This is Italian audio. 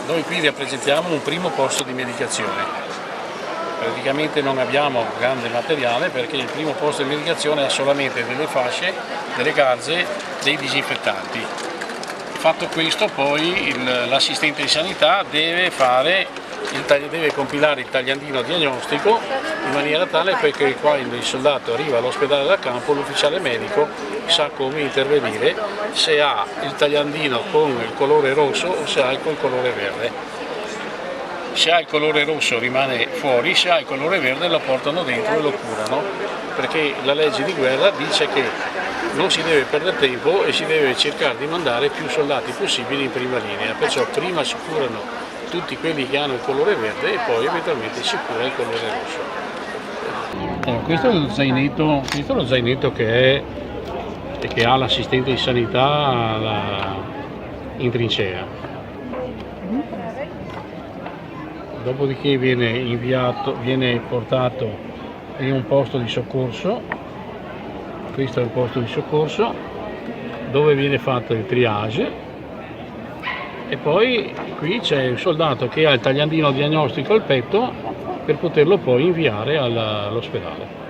Noi qui rappresentiamo un primo posto di medicazione. Praticamente non abbiamo grande materiale perché il primo posto di medicazione ha solamente delle fasce, delle garze, dei disinfettanti. Fatto questo, poi l'assistente di sanità deve compilare il tagliandino diagnostico in maniera tale perché quando il soldato arriva all'ospedale da campo l'ufficiale medico sa come intervenire, se ha il tagliandino con il colore rosso o se ha col colore verde. Se ha il colore rosso rimane fuori, se ha il colore verde lo portano dentro e lo curano, perché la legge di guerra dice che non si deve perdere tempo e si deve cercare di mandare più soldati possibili in prima linea, perciò prima si curano tutti quelli che hanno il colore verde e poi eventualmente si cura il colore rosso. Questo è lo zainetto che ha l'assistente di sanità in trincea. Dopodiché viene portato in un posto di soccorso. Questo è un posto di soccorso dove viene fatto il triage e poi qui c'è il soldato che ha il tagliandino diagnostico al petto per poterlo poi inviare all'ospedale.